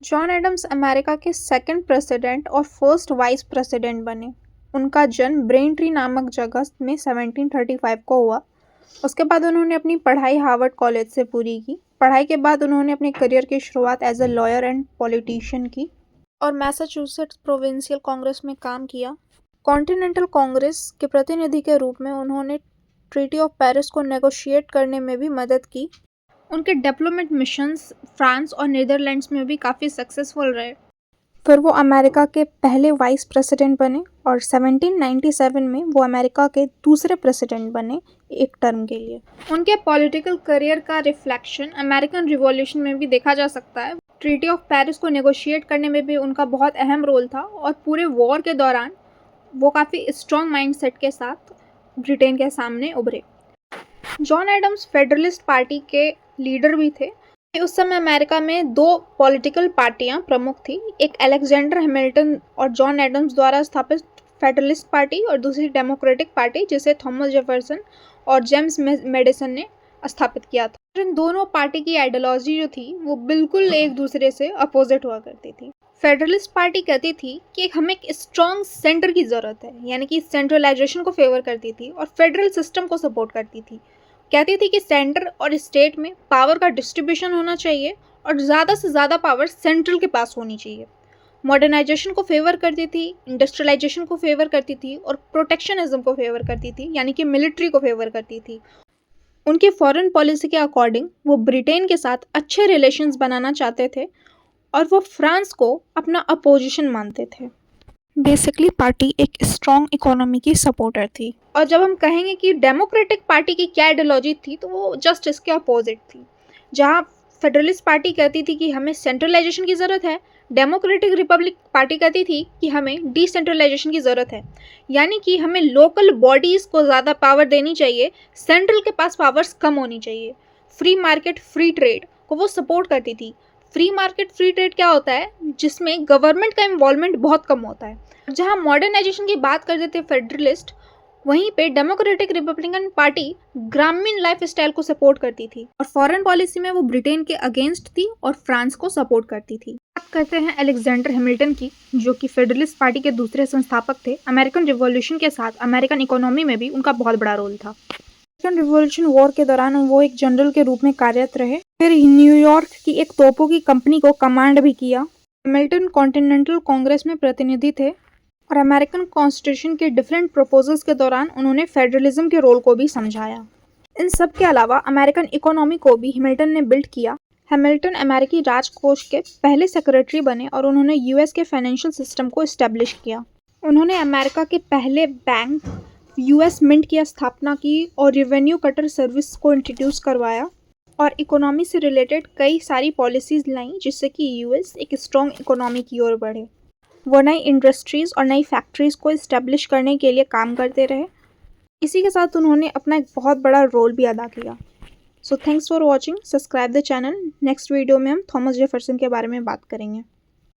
John Adams America के second president और first vice president बने। उनका जन्म ब्रेनट्री नामक जगह में 1735 को हुआ। उसके बाद उन्होंने अपनी पढ़ाई हार्वर्ड कॉलेज से पूरी की। पढ़ाई के बाद उन्होंने अपने करियर की शुरुआत as a lawyer and politician की और मैसाचुसेट्स प्रोविंशियल कांग्रेस में काम किया। कॉन्टिनेंटल कांग्रेस के प्रतिनिधि के रूप में उन्होंने ट्रीटी ऑफ पेरिस को नेगोशिएट करने में भी मदद की। उनके डेवलपमेंट मिशंस फ्रांस और नीदरलैंड्स में भी काफ़ी सक्सेसफुल रहे। फिर वो अमेरिका के पहले वाइस प्रेसिडेंट बने और 1797 में वो अमेरिका के दूसरे प्रेसिडेंट बने एक टर्म के लिए। उनके पॉलिटिकल करियर का रिफ्लेक्शन अमेरिकन रिवॉल्यूशन में भी देखा जा सकता है। ट्रीटी ऑफ पेरिस को नेगोशिएट करने में भी उनका बहुत अहम रोल था और पूरे वॉर के दौरान वो काफ़ी स्ट्रॉन्ग माइंडसेट के साथ ब्रिटेन के सामने उभरे। जॉन एडम्स फेडरलिस्ट पार्टी के लीडर भी थे। उस समय अमेरिका में दो पॉलिटिकल पार्टियां प्रमुख थी, एक अलेक्जेंडर हैमिल्टन और जॉन एडम्स द्वारा स्थापित फेडरलिस्ट पार्टी और दूसरी डेमोक्रेटिक पार्टी जिसे थॉमस जेफरसन और जेम्स मेडिसन ने स्थापित किया था। इन दोनों पार्टी की आइडियोलॉजी जो थी वो बिल्कुल एक दूसरे से अपोजिट हुआ करती थी। फेडरलिस्ट पार्टी कहती थी कि हमें एक स्ट्रॉन्ग सेंटर की ज़रूरत है, यानी कि सेंट्रलाइजेशन को फेवर करती थी और फेडरल सिस्टम को सपोर्ट करती थी। कहती थी कि सेंटर और स्टेट में पावर का डिस्ट्रीब्यूशन होना चाहिए और ज़्यादा से ज़्यादा पावर सेंट्रल के पास होनी चाहिए। मॉडर्नाइजेशन को फेवर करती थी, इंडस्ट्रियलाइजेशन को फेवर करती थी और प्रोटेक्शनिज्म को फेवर करती थी, यानी कि मिलिट्री को फेवर करती थी। उनकी फॉरेन पॉलिसी के अकॉर्डिंग वो ब्रिटेन के साथ अच्छे रिलेशंस बनाना चाहते थे और वो फ्रांस को अपना अपोजिशन मानते थे। बेसिकली पार्टी एक स्ट्रॉन्ग इकोनॉमी की सपोर्टर थी। और जब हम कहेंगे कि डेमोक्रेटिक पार्टी की क्या आइडियोलॉजी थी तो वो जस्ट इसके अपोजिट थी। जहाँ फेडरलिस्ट पार्टी कहती थी कि हमें सेंट्रलाइजेशन की ज़रूरत है, डेमोक्रेटिक रिपब्लिक पार्टी कहती थी कि हमें डिसेंट्रलाइजेशन की ज़रूरत है, यानी कि हमें लोकल बॉडीज़ को ज़्यादा पावर देनी चाहिए, सेंट्रल के पास पावर्स कम होनी चाहिए। फ्री मार्केट फ्री ट्रेड को वो सपोर्ट करती थी। फ्री मार्केट फ्री ट्रेड क्या होता है, जिसमें गवर्नमेंट का इन्वॉल्वमेंट बहुत कम होता है। जहां मॉडर्नाइजेशन की बात करते थे फेडरलिस्ट, वहीं पे डेमोक्रेटिक रिपब्लिकन पार्टी ग्रामीण लाइफ स्टाइल को सपोर्ट करती थी और फॉरेन पॉलिसी में वो ब्रिटेन के अगेंस्ट थी और फ्रांस को सपोर्ट करती थी। बात करते हैं अलेक्जेंडर हैमिल्टन की, जो कि फेडरलिस्ट पार्टी के दूसरे संस्थापक थे। अमेरिकन रिवॉल्यूशन के साथ अमेरिकन इकोनॉमी में भी उनका बहुत बड़ा रोल था। अमेरिकन रिवॉल्यूशन वॉर के दौरान वो एक जनरल के रूप में कार्यरत रहे। फिर न्यूयॉर्क की एक तोपों की कंपनी को कमांड भी किया। हैमिल्टन कॉन्टिनेंटल कांग्रेस में प्रतिनिधि थे और अमेरिकन कॉन्स्टिट्यूशन के डिफरेंट प्रपोजल्स के दौरान उन्होंने फेडरलिज्म के रोल को भी समझाया। इन सब के अलावा अमेरिकन इकोनॉमी को भी हैमिल्टन ने बिल्ड किया। हैमिल्टन अमेरिकी राजकोष के पहले सेक्रेटरी बने और उन्होंने यूएस के फाइनेंशियल सिस्टम को इस्टेब्लिश किया। उन्होंने अमेरिका के पहले बैंक यूएस मिंट की स्थापना की और रेवेन्यू कटर सर्विस को इंट्रोड्यूस करवाया और इकोनॉमी से रिलेटेड कई सारी पॉलिसीज़ लाई, जिससे कि यूएस एक स्ट्रॉन्ग इकोनॉमी की ओर बढ़े। वो नई इंडस्ट्रीज़ और नई फैक्ट्रीज़ को इस्टेब्लिश करने के लिए काम करते रहे। इसी के साथ उन्होंने अपना एक बहुत बड़ा रोल भी अदा किया। So thanks for watching, subscribe the channel. Next video में हम थॉमस जेफरसन के बारे में बात करेंगे।